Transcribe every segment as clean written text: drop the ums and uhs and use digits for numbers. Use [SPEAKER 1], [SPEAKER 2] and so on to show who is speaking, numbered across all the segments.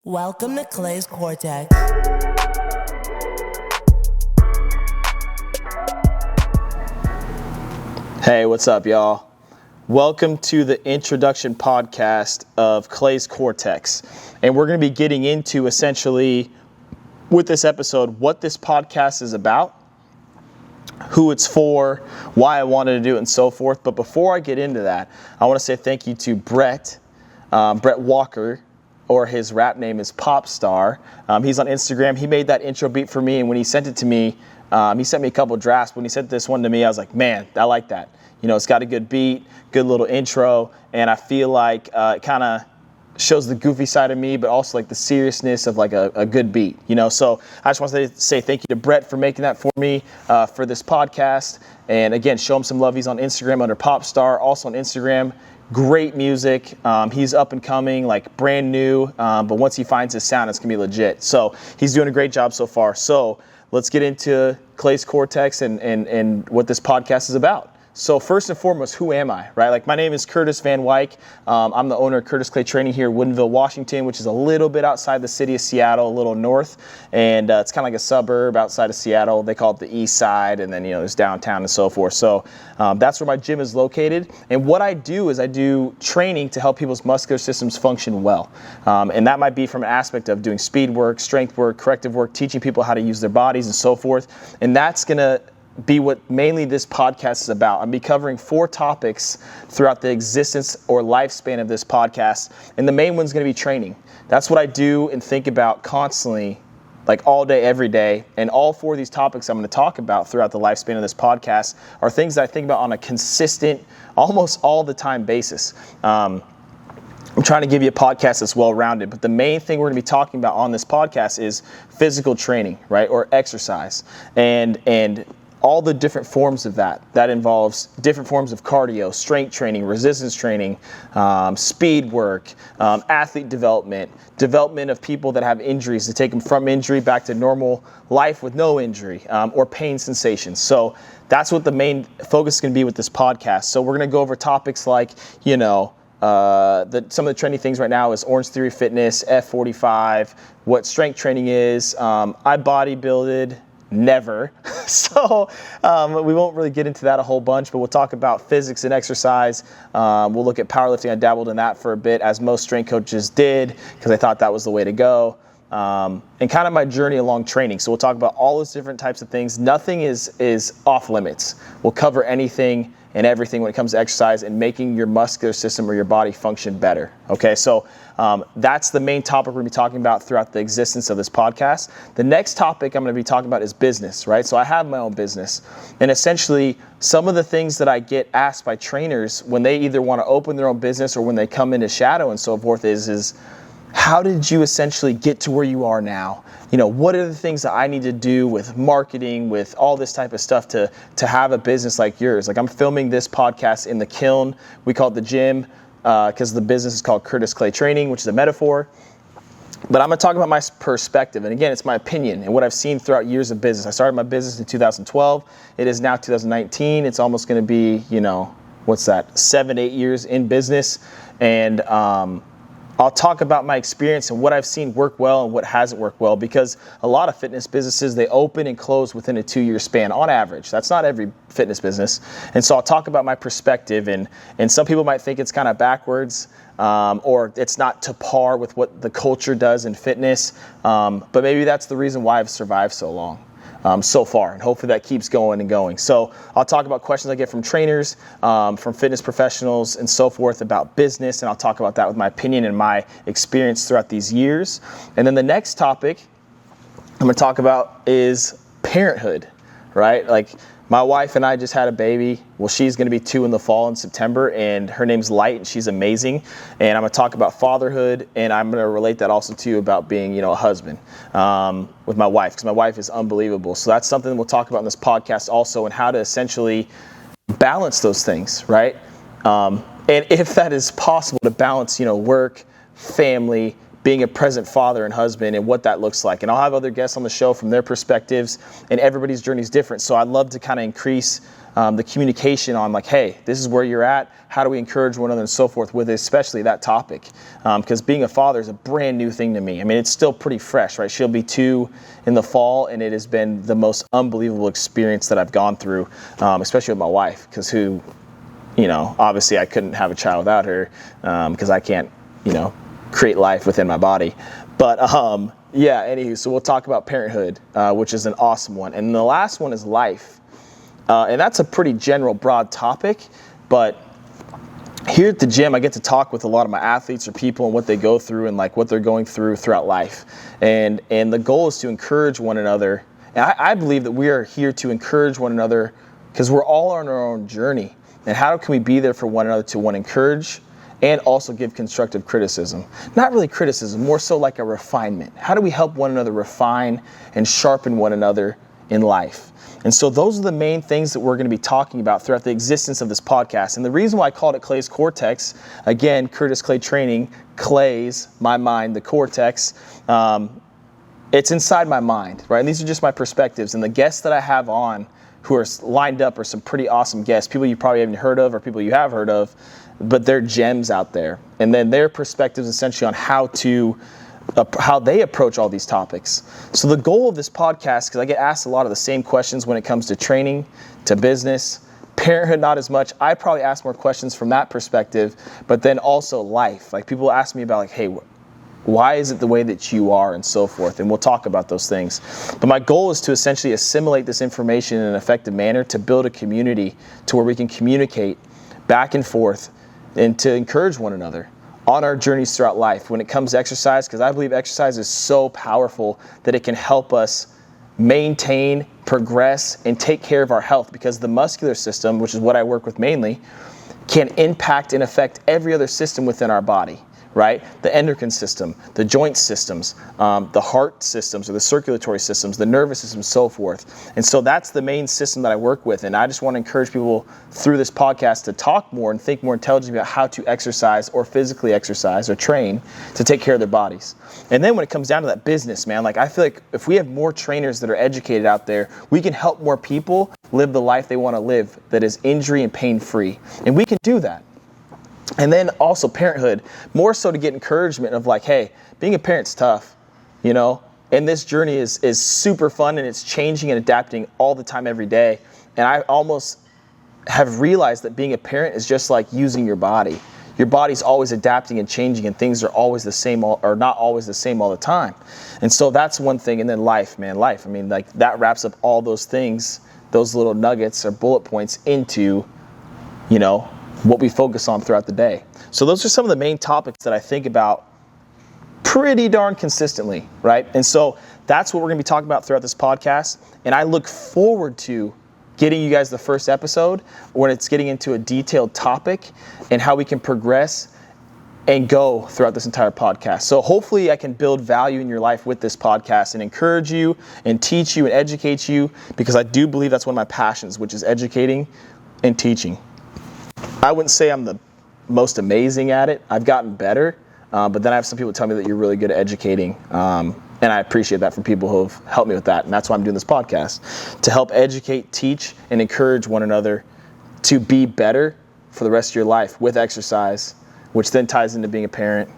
[SPEAKER 1] Welcome to Clay's Cortex.
[SPEAKER 2] Hey, what's up, y'all? Welcome to the introduction podcast of Clay's Cortex. And we're going to be getting into essentially with this episode what this podcast is about, who it's for, why I wanted to do it, and so forth. But before I get into that, I want to say thank you to Brett Walker, or his rap name is Popstar. He's on Instagram. He made that intro beat for me, and when he sent it to me, he sent me a couple drafts. When he sent this one to me, I was like, man, I like that. You know, it's got a good beat, good little intro, and I feel like it kind of shows the goofy side of me, but also like the seriousness of like a good beat, you know? So I just want to say thank you to Brett for making that for me for this podcast. And again, show him some love. He's on Instagram under Popstar, also on Instagram. Great music. He's up and coming, like brand new, but once he finds his sound, it's gonna be legit. So he's doing a great job so far. So let's get into Clay's Cortex and what this podcast is about. So first and foremost, who am I, right? Like my name is Curtis Van Wyk. I'm the owner of Curtis Clay Training here in Woodinville, Washington, which is a little bit outside the city of Seattle, a little north. And it's kind of like a suburb outside of Seattle. They call it the east side, and then, you know, there's downtown and so forth. So that's where my gym is located. And what I do is I do training to help people's muscular systems function well. And that might be from an aspect of doing speed work, strength work, corrective work, teaching people how to use their bodies and so forth. And that's going to be what mainly this podcast is about. I'm be covering 4 topics throughout the existence or lifespan of this podcast. And the main one's going to be training. That's what I do and think about constantly, like all day, every day. And all 4 of these topics I'm going to talk about throughout the lifespan of this podcast are things that I think about on a consistent, almost all the time basis. I'm trying to give you a podcast that's well-rounded, but the main thing we're going to be talking about on this podcast is physical training, right? Or exercise. And all the different forms of that. That involves different forms of cardio, strength training, resistance training, speed work, athlete development of people that have injuries to take them from injury back to normal life with no injury, or pain sensations. So that's what the main focus is going to be with this podcast. So we're going to go over topics like, you know, some of the trending things right now is Orange Theory Fitness, F45, what strength training is. I bodybuilded. Never. So we won't really get into that a whole bunch, but we'll talk about physics and exercise. We'll look at powerlifting. I dabbled in that for a bit, as most strength coaches did, because I thought that was the way to go. And kind of my journey along training. So we'll talk about all those different types of things. Nothing is off limits. We'll cover anything and everything when it comes to exercise and making your muscular system or your body function better. Okay, so that's the main topic we're going to be talking about throughout the existence of this podcast. The next topic I'm going to be talking about is business, right? So I have my own business. And essentially, some of the things that I get asked by trainers when they either want to open their own business or when they come into shadow and so forth is how did you essentially get to where you are now? You know, what are the things that I need to do with marketing, with all this type of stuff to have a business like yours? Like I'm filming this podcast in the kiln. We call it the gym because the business is called Curtis Clay Training, which is a metaphor. But I'm going to talk about my perspective. And again, it's my opinion and what I've seen throughout years of business. I started my business in 2012. It is now 2019. It's almost going to be, you know, 7-8 years in business. And I'll talk about my experience and what I've seen work well and what hasn't worked well, because a lot of fitness businesses, they open and close within a 2-year span on average. That's not every fitness business. And so I'll talk about my perspective, and some people might think it's kind of backwards or it's not to par with what the culture does in fitness. But maybe that's the reason why I've survived so long. So far, and hopefully that keeps going and going. So I'll talk about questions I get from trainers, from fitness professionals and so forth about business, and I'll talk about that with my opinion and my experience throughout these years. And then the next topic I'm going to talk about is parenthood, right? Like my wife and I just had a baby. Well, she's going to be 2 in the fall in September, and her name's Light, and she's amazing. And I'm going to talk about fatherhood, and I'm going to relate that also to you about being, you know, a husband with my wife, because my wife is unbelievable. So that's something we'll talk about in this podcast also, and how to essentially balance those things, right? And if that is possible to balance, you know, work, family, being a present father and husband and what that looks like. And I'll have other guests on the show from their perspectives, and everybody's journey is different. So I'd love to kind of increase the communication on like, hey, this is where you're at. How do we encourage one another and so forth with especially that topic? Because being a father is a brand new thing to me. I mean, it's still pretty fresh, right? She'll be 2 in the fall, and it has been the most unbelievable experience that I've gone through, especially with my wife, because obviously I couldn't have a child without her because I can't, create life within my body. But anywho, so we'll talk about parenthood, which is an awesome one. And the last one is life. And that's a pretty general, broad topic, but here at the gym, I get to talk with a lot of my athletes or people and what they go through and like what they're going through throughout life. And the goal is to encourage one another. And I believe that we are here to encourage one another because we're all on our own journey. And how can we be there for one another to encourage and also give constructive criticism? Not really criticism, more so like a refinement. How do we help one another refine and sharpen one another in life? And so those are the main things that we're going to be talking about throughout the existence of this podcast. And the reason why I called it Clay's Cortex, again, Curtis Clay Training, Clay's, my mind, the Cortex, it's inside my mind, right? And these are just my perspectives. And the guests that I have on who are lined up are some pretty awesome guests, people you probably haven't heard of or people you have heard of, but they're gems out there. And then their perspectives essentially on how they approach all these topics. So the goal of this podcast, because I get asked a lot of the same questions when it comes to training, to business, parenthood, not as much. I probably ask more questions from that perspective, but then also life. Like people ask me about like, hey, why is it the way that you are and so forth? And we'll talk about those things. But my goal is to essentially assimilate this information in an effective manner to build a community to where we can communicate back and forth and to encourage one another on our journeys throughout life when it comes to exercise, because I believe exercise is so powerful that it can help us maintain, progress, and take care of our health, because the muscular system, which is what I work with mainly, can impact and affect every other system within our body, right? The endocrine system, the joint systems, the heart systems or the circulatory systems, the nervous system, so forth. And so that's the main system that I work with. And I just want to encourage people through this podcast to talk more and think more intelligently about how to exercise or physically exercise or train to take care of their bodies. And then when it comes down to that business, man, like I feel like if we have more trainers that are educated out there, we can help more people live the life they want to live that is injury and pain-free. And we can do that. And then also parenthood, more so to get encouragement of like, hey, being a parent's tough, and this journey is super fun and it's changing and adapting all the time, every day. And I almost have realized that being a parent is just like using your body. Your body's always adapting and changing, and things are always the same or not always the same all the time. And so that's one thing. And then life. I mean, like that wraps up all those things, those little nuggets or bullet points into, what we focus on throughout the day. So those are some of the main topics that I think about pretty darn consistently, right? And so that's what we're going to be talking about throughout this podcast. And I look forward to getting you guys the first episode when it's getting into a detailed topic and how we can progress and go throughout this entire podcast. So hopefully I can build value in your life with this podcast and encourage you and teach you and educate you, because I do believe that's one of my passions, which is educating and teaching. I wouldn't say I'm the most amazing at it. I've gotten better, but then I have some people tell me that you're really good at educating, and I appreciate that from people who have helped me with that, and that's why I'm doing this podcast, to help educate, teach, and encourage one another to be better for the rest of your life with exercise, which then ties into being a parent,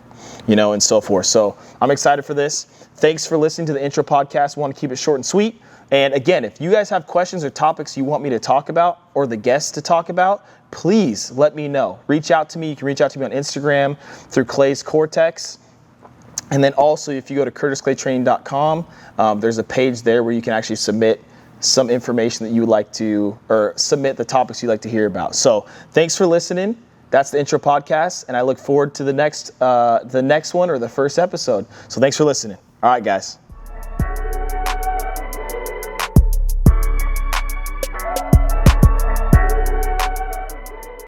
[SPEAKER 2] and so forth. So I'm excited for this. Thanks for listening to the intro podcast. I want to keep it short and sweet. And again, if you guys have questions or topics you want me to talk about or the guests to talk about, please let me know. Reach out to me. You can reach out to me on Instagram through Clay's Cortex. And then also, if you go to curtisclaytraining.com, there's a page there where you can actually submit some information that you would like to, or submit the topics you'd like to hear about. So thanks for listening. That's the intro podcast, and I look forward to the next one or the first episode. So thanks for listening. All right, guys.